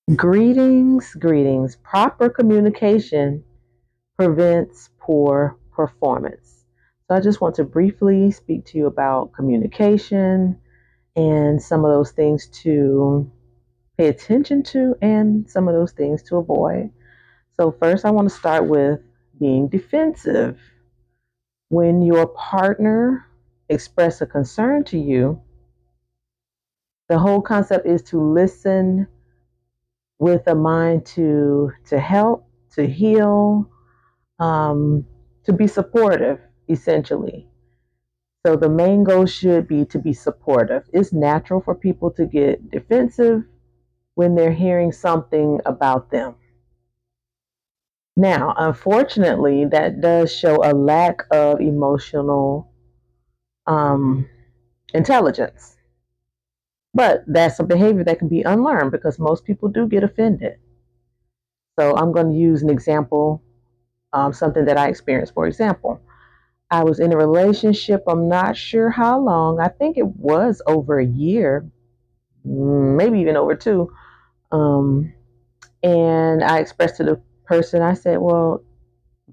Greetings, greetings. Proper communication prevents poor performance. So, I just want to briefly speak to you about communication and some of those things to pay attention to and some of those things to avoid. So, first, I want to start with being defensive. When your partner expresses a concern to you, the whole concept is to listen with a mind to help, to heal, um, to be supportive, essentially. So the main goal should be to be supportive. It's natural for people to get defensive when they're hearing something about them. Now, unfortunately, that does show a lack of emotional um, intelligence. But that's a behavior that can be unlearned because most people do get offended. So I'm going to use an example, something that I experienced. For example, I was in a relationship. I'm not sure how long. I think it was over a year, maybe even over two. Um, and I expressed to the person, I said, well,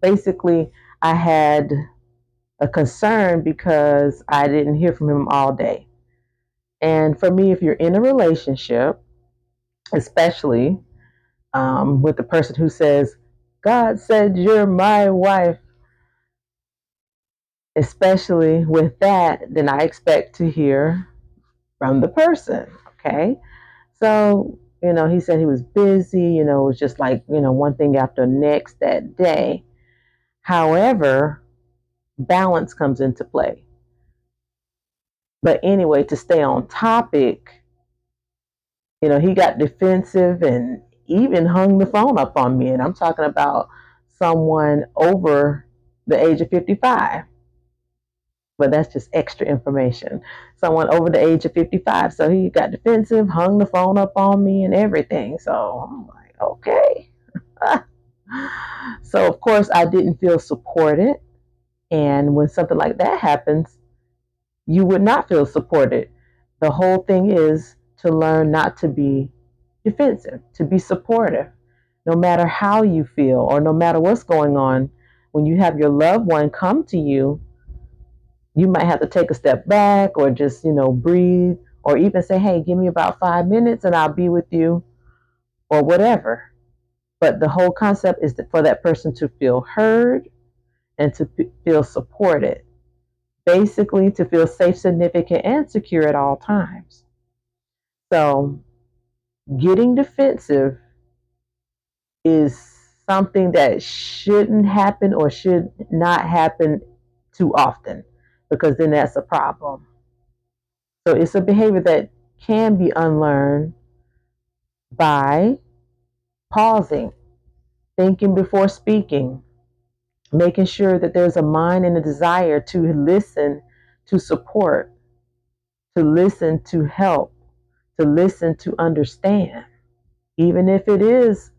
basically, I had a concern because I didn't hear from him all day. And for me, if you're in a relationship, especially with the person who says, God said you're my wife, especially with that, then I expect to hear from the person. Okay. So, he said he was busy, it was just like, one thing after the next that day. However, balance comes into play. But anyway, to stay on topic, he got defensive and even hung the phone up on me. And I'm talking about someone over the age of 55. But that's just extra information. Someone over the age of 55. So he got defensive, hung the phone up on me and everything. So I'm like, okay. So, of course, I didn't feel supported. And when something like that happens, you would not feel supported. The whole thing is to learn not to be defensive, to be supportive, no matter how you feel or no matter what's going on. When you have your loved one come to you, you might have to take a step back or just, breathe or even say, hey, give me about 5 minutes and I'll be with you or whatever. But the whole concept is for that person to feel heard and to feel supported. Basically, to feel safe, significant, and secure at all times. So, getting defensive is something that shouldn't happen or should not happen too often because then that's a problem. So, it's a behavior that can be unlearned by pausing, thinking before speaking, making sure that there's a mind and a desire to listen, to support, to listen, to help, to listen, to understand, even if it is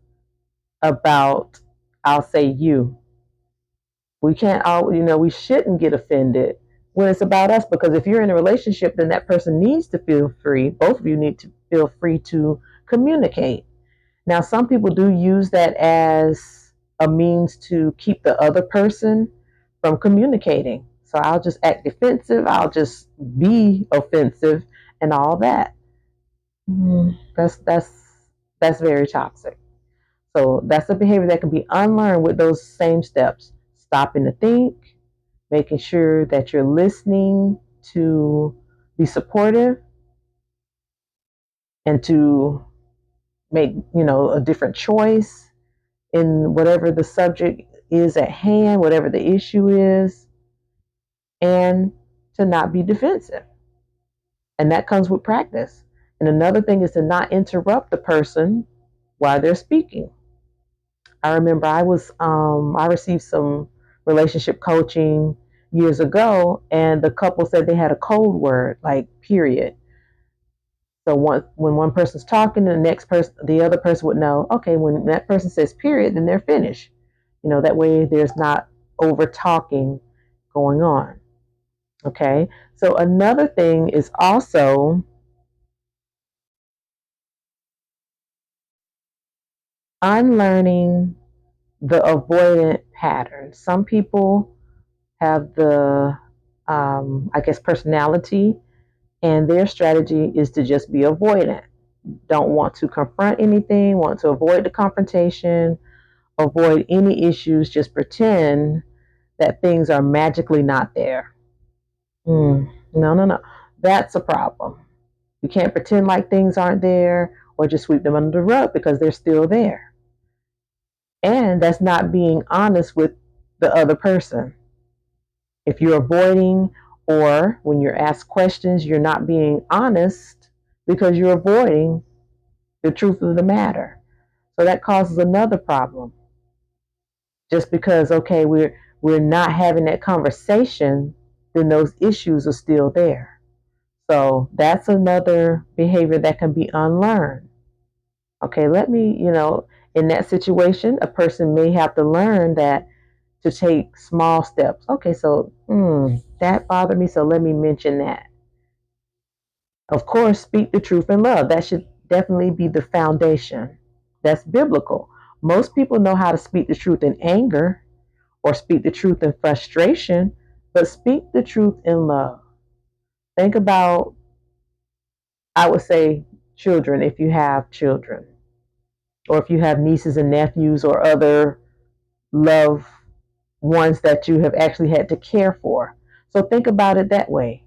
about, I'll say you. We can't all, we shouldn't get offended when it's about us because if you're in a relationship, then that person needs to feel free. Both of you need to feel free to communicate. Now, some people do use that as a means to keep the other person from communicating. So I'll just act defensive, I'll just be offensive and all that. That's very toxic. So that's a behavior that can be unlearned with those same steps. Stopping to think, making sure that you're listening to be supportive and to make, a different choice in whatever the subject is at hand, whatever the issue is, and to not be defensive. And that comes with practice. And another thing is to not interrupt the person while they're speaking. I remember I received some relationship coaching years ago, and the couple said they had a code word like period. So when one person's talking, the other person would know. Okay, when that person says period, then they're finished. That way there's not over talking going on. Okay. So another thing is also unlearning the avoidant pattern. Some people have the, I guess, personality, and their strategy is to just be avoidant. Don't want to confront anything, want to avoid the confrontation, avoid any issues, just pretend that things are magically not there. No, no, no. That's a problem. You can't pretend like things aren't there or just sweep them under the rug because they're still there. And that's not being honest with the other person. If you're avoiding or when you're asked questions, you're not being honest because you're avoiding the truth of the matter. So that causes another problem. Just because, okay, we're not having that conversation, then those issues are still there. So that's another behavior that can be unlearned. Okay, in that situation, a person may have to learn that to take small steps. Okay, so that bothered me, so let me mention that. Of course, speak the truth in love. That should definitely be the foundation. That's biblical. Most people know how to speak the truth in anger or speak the truth in frustration, but speak the truth in love. Think about, I would say, children, if you have children, or if you have nieces and nephews or other loved ones that you have actually had to care for. So think about it that way.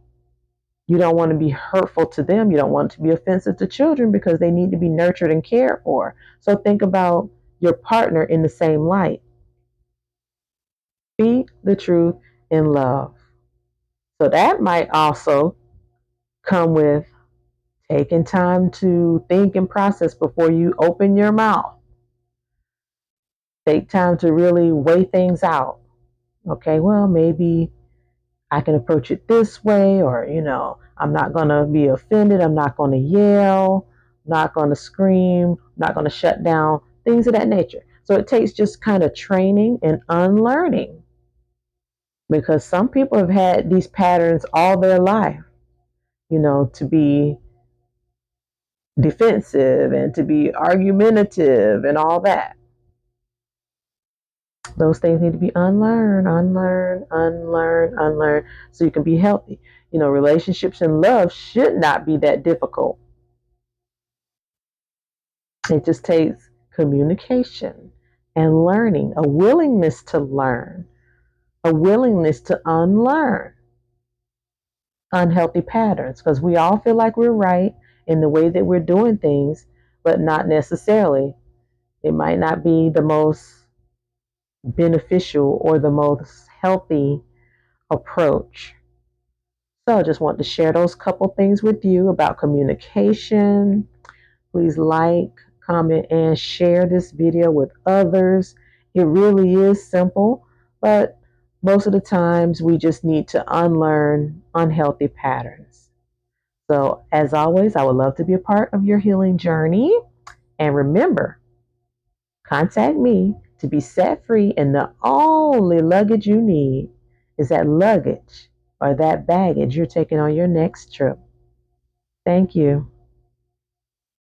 You don't want to be hurtful to them. You don't want to be offensive to children because they need to be nurtured and cared for. So think about your partner in the same light. Speak the truth in love. So that might also come with taking time to think and process before you open your mouth. Take time to really weigh things out. Okay, well, maybe I can approach it this way, or, I'm not going to be offended. I'm not going to yell, not going to scream, not going to shut down, things of that nature. So it takes just kind of training and unlearning because some people have had these patterns all their life, to be defensive and to be argumentative and all that. Those things need to be unlearned, unlearned, unlearned, unlearned, so you can be healthy. Relationships and love should not be that difficult. It just takes communication and learning, a willingness to learn, a willingness to unlearn unhealthy patterns, because we all feel like we're right in the way that we're doing things, but not necessarily. It might not be the most beneficial or the most healthy approach. So I just want to share those couple things with you about communication. Please like, comment, and share this video with others. It really is simple, but most of the times we just need to unlearn unhealthy patterns. So as always, I would love to be a part of your healing journey. And remember, contact me to be set free, and the only luggage you need is that luggage or that baggage you're taking on your next trip. Thank you.